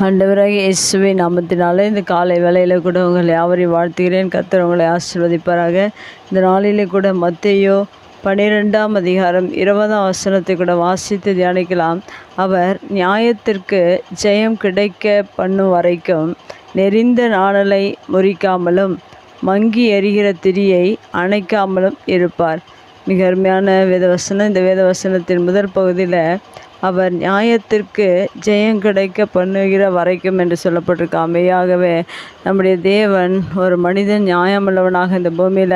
ஆண்டவராகிய இயேசுவின் நாமத்தினாலே இந்த காலை வேளையில் கூட உங்களை யாவரையும் வாழ்த்துகிறேன். கர்த்தர் உங்களை ஆசீர்வதிப்பாராக. இந்த நாளிலே கூட மத்தேயு 12ஆம் அதிகாரம் 20ஆம் வசனத்தை கூட வாசித்து தியானிக்கலாம். அவர் நியாயத்திற்கு ஜெயம் கிடைக்க பண்ணும் வரைக்கும் நெறிந்த நாணலை முறிக்காமலும் மங்கி எரிகிற திரியை அணைக்காமலும் இருப்பார். மிக அருமையான வேதவசனம். இந்த வேதவசனத்தின் முதற் பகுதியில் அவர் நியாயத்திற்கு ஜெயம் கிடைக்க பண்ணுகிற வரைக்கும் என்று சொல்லப்பட்டிருக்கு. மெய்யாகவே நம்முடைய தேவன் ஒரு மனிதன் நியாயமுள்ளவனாக இந்த பூமியில்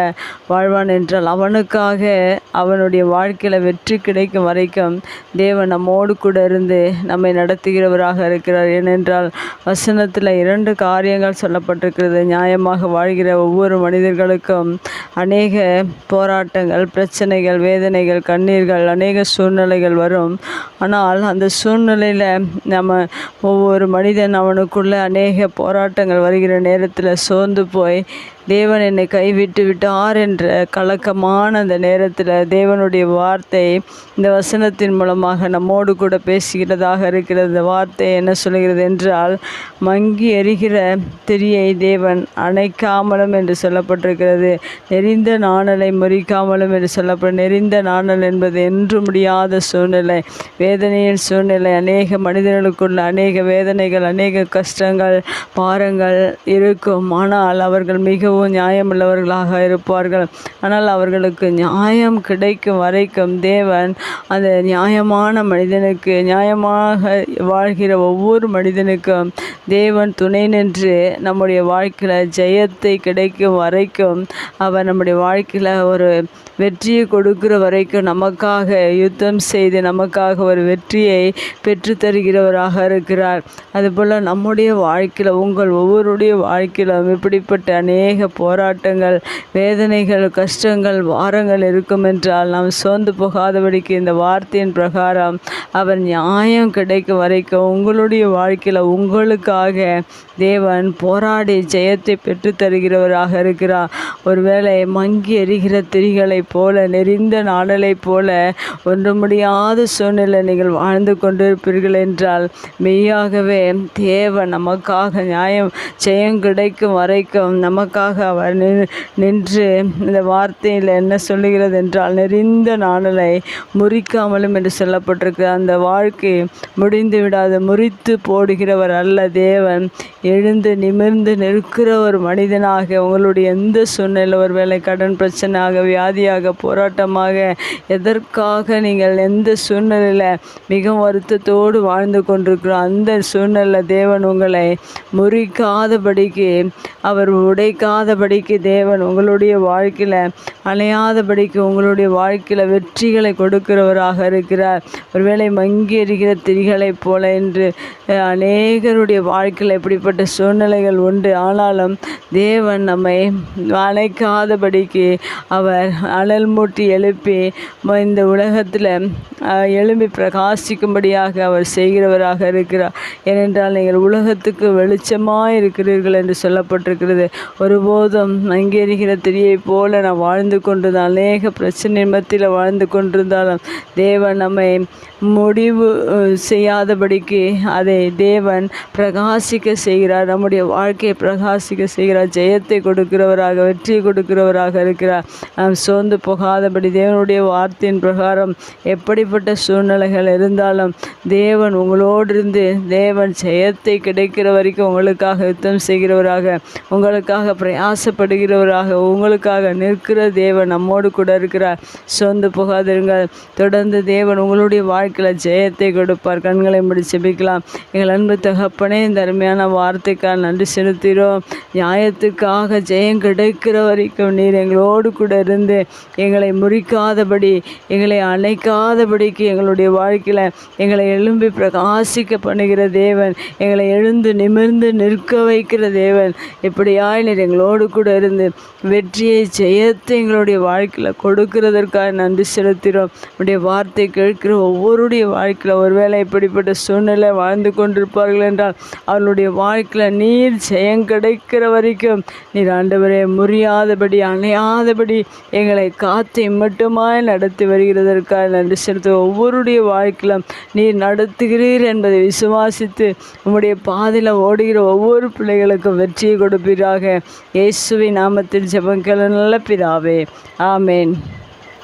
வாழ்வான் என்றால் அவனுக்காக அவனுடைய வாழ்க்கையில் வெற்றி கிடைக்கும் வரைக்கும் தேவன் நம்மோடு கூட இருந்து நம்மை நடத்துகிறவராக இருக்கிறார். ஏனென்றால் வசனத்தில் 2 காரியங்கள் சொல்லப்பட்டிருக்கிறது. நியாயமாக வாழ்கிற ஒவ்வொரு மனிதர்களுக்கும் அநேக போராட்டங்கள், பிரச்சனைகள், வேதனைகள், கண்ணீர்கள், அநேக சூழ்நிலைகள் வரும். ஆனால் அந்த சூழ்நிலையில் நம்ம ஒவ்வொரு மனிதன் அவனுக்குள்ளே அநேக போராட்டங்கள் வருகிற நேரத்தில் சோர்ந்து போய் தேவன் என்னை கைவிட்டு விட்டார் என்ற கலக்கமான அந்த நேரத்தில் தேவனுடைய வார்த்தை இந்த வசனத்தின் மூலமாக நம்மோடு கூட பேசுகிறதாக இருக்கிறது. இந்த வார்த்தை என்ன சொல்கிறது என்றால், மங்கி எரிகிற திரியை தேவன் அணைக்காமலும் என்று சொல்லப்பட்டிருக்கிறது. நெறிந்த நாணலை முறிக்காமலும் என்று சொல்லப்படும். நெறிந்த நாணல் என்பது என்று முடியாத சூழ்நிலை, வேதனையின் சூழ்நிலை. அநேக மனிதர்களுக்குள்ள அநேக வேதனைகள், அநேக கஷ்டங்கள், பாரங்கள் இருக்கும். ஆனால் அவர்கள் மிகவும் நியாயமுள்ளவர்களாக இருப்பார்கள். ஆனால் அவர்களுக்கு நியாயம் கிடைக்கும் வரைக்கும் தேவன் அந்த நியாயமான மனிதனுக்கு, நியாயமாக வாழ்கிற ஒவ்வொரு மனிதனுக்கும் தேவன் துணை நின்று நம்முடைய வாழ்க்கையில் ஜெயத்தை கிடைக்கும் வரைக்கும், அவர் நம்முடைய வாழ்க்கையில் ஒரு வெற்றியை கொடுக்கிற வரைக்கும் நமக்காக யுத்தம் செய்து நமக்காக ஒரு வெற்றியை பெற்று தருகிறவராக இருக்கிறார். அதுபோல் நம்முடைய வாழ்க்கையில், உங்கள் ஒவ்வொருடைய வாழ்க்கையிலும் இப்படிப்பட்ட அநேக போராட்டங்கள், வேதனைகள், கஷ்டங்கள், வாரங்கள் இருக்கும் என்றால் நாம் சோர்ந்து போகாதபடிக்கு இந்த வார்த்தையின் பிரகாரம் அவர் நியாயம் கிடைக்கும் வரைக்கும் உங்களுடைய வாழ்க்கையில் உங்களுக்காக தேவன் போராடி ஜெயத்தை பெற்று தருகிறவராக இருக்கிறார். ஒருவேளை மங்கி எரிகிற திரிகளைப் போல, நெறிந்த நாணலைப் போல ஒன்று முடியாத சூழ்நிலை நீங்கள் வாழ்ந்து கொண்டிருப்பீர்கள் என்றால் மெய்யாகவே தேவன் நமக்காக நியாயம் ஜெயம் கிடைக்கும் வரைக்கும் நமக்காக அவர் நின்று இந்த வார்த்தையில் என்ன சொல்லுகிறது என்றால், நெறிந்த நாணலை முறிக்காமலும் என்று சொல்லப்பட்டிருக்கு. அந்த வாழ்க்கை முடிந்து விடாது, முறித்து போடுகிறவர் அல்ல தேவன். எழுந்து நிமிர்ந்து நிற்கிற ஒரு மனிதனாக உங்களுடைய எந்த சூழ்நிலை, ஒருவேளை கடன் பிரச்சனையாக, வியாதியாக, போராட்டமாக, எதற்காக நீங்கள் எந்த சூழ்நிலையில் மிகவும் வருத்தத்தோடு வாழ்ந்து கொண்டிருக்கிறோம், அந்த சூழ்நிலை தேவன் உங்களை முறிக்காதபடிக்கு, அவர் உடைக்காதபடிக்கு தேவன் உங்களுடைய வாழ்க்கையில் அணையாதபடிக்கு உங்களுடைய வாழ்க்கையில் வெற்றிகளை கொடுக்கிறவராக இருக்கிறார். ஒருவேளை மங்கி எறிகிற திரிகளைப் போல என்று அநேகருடைய வாழ்க்கையில் இப்படிப்பட்ட சூழ்நிலைகள் உண்டு. ஆனாலும் தேவன் நம்மை அணைக்காதபடிக்கு அவர் அனல் மூட்டி எழுப்பி இந்த உலகத்தில் எழும்பி பிரகாசிக்கும்படியாக அவர் செய்கிறவராக இருக்கிறார். ஏனென்றால் நீங்கள் உலகத்துக்கு வெளிச்சமாக இருக்கிறீர்கள் என்று சொல்லப்பட்டிருக்கிறது. ஒருபோதும் மங்கி எறிகிற திரியை போல நான் வாழ்ந்து கொண்டிருந்த அநேக பிரச்சனை மத்தியில் வாழ்ந்து கொண்டிருந்தாலும் தேவன் நம்மை முடிவு செய்யாதபடிக்கு அதை தேவன் பிரகாசிக்க செய்கிறார். நம்முடைய வாழ்க்கையை பிரகாசிக்க செய்கிறார். ஜெயத்தை கொடுக்கிறவராக, வெற்றியை கொடுக்கிறவராக இருக்கிறார். நாம் சோர்ந்து போகாதபடி தேவனுடைய வார்த்தையின் பிரகாரம் எப்படிப்பட்ட சூழ்நிலைகள் இருந்தாலும் தேவன் உங்களோடு இருந்து தேவன் ஜெயத்தை கிடைக்கிற வரைக்கும் உங்களுக்காக யுத்தம் செய்கிறவராக, உங்களுக்காக பிரயாசப்படுகிறவராக, உங்களுக்காக நிற்கிற தேவன் நம்மோடு கூட இருக்கிறார். சோர்ந்து போகாதிருங்கள். தொடர்ந்து தேவன் உங்களுடைய வாழ்க்கையில் ஜெயத்தை கொடுப்பார். கண்களை மூடி ஜெபிக்கலாம். எங்கள் அன்பு தகப்பனே, இந்த அருமையான வார்த்தைக்காக நன்றி செலுத்துகிறோம். நியாயத்துக்காக ஜெயம் கிடைக்கிற வரைக்கும் நீர் எங்களோடு கூட இருந்து எங்களை முறிக்காதபடி, எங்களை அணைக்காதபடிக்கு எங்களுடைய வாழ்க்கையில் எங்களை எழும்பி பிரகாசிக்க பண்ணுகிற தேவன், எங்களை எழுந்து நிமிர்ந்து நிற்க வைக்கிற தேவன், இப்படியாய் நீர் எங்களோடு எங்களோடு கூட இருந்து வெற்றியை ஜெயத்தை எங்களுடைய வாழ்க்கையில் கொடுக்கிறதற்காக நன்றி செலுத்துகிறோம். உடைய வார்த்தை கேட்கிற ஒவ்வொருடைய வாழ்க்கையில் ஒருவேளை இப்படிப்பட்ட சூழ்நிலை வாழ்ந்து கொண்டிருப்பார்கள் என்றால் அவர்களுடைய வாழ்க்கையில் நீர் ஜெயம் கிடைக்கிற வரைக்கும் நீர் ஆண்டவரே முறியாதபடி அணையாதபடி எங்களை காத்து மட்டுமாய் நடத்தி வருகிறதற்காக நன்றி செலுத்த ஒவ்வொருடைய வாழ்க்கையிலும் நீர் நடத்துகிறீர் என்பதை விசுவாசித்து உம்முடைய பாதையில் ஓடுகிற ஒவ்வொரு பிள்ளைகளுக்கும் வெற்றியை கொடுப்பீராக. இயேசுவின் நாமத்தில் ஜெபங்கள் நல்ல பிதாவே, ஆமேன்.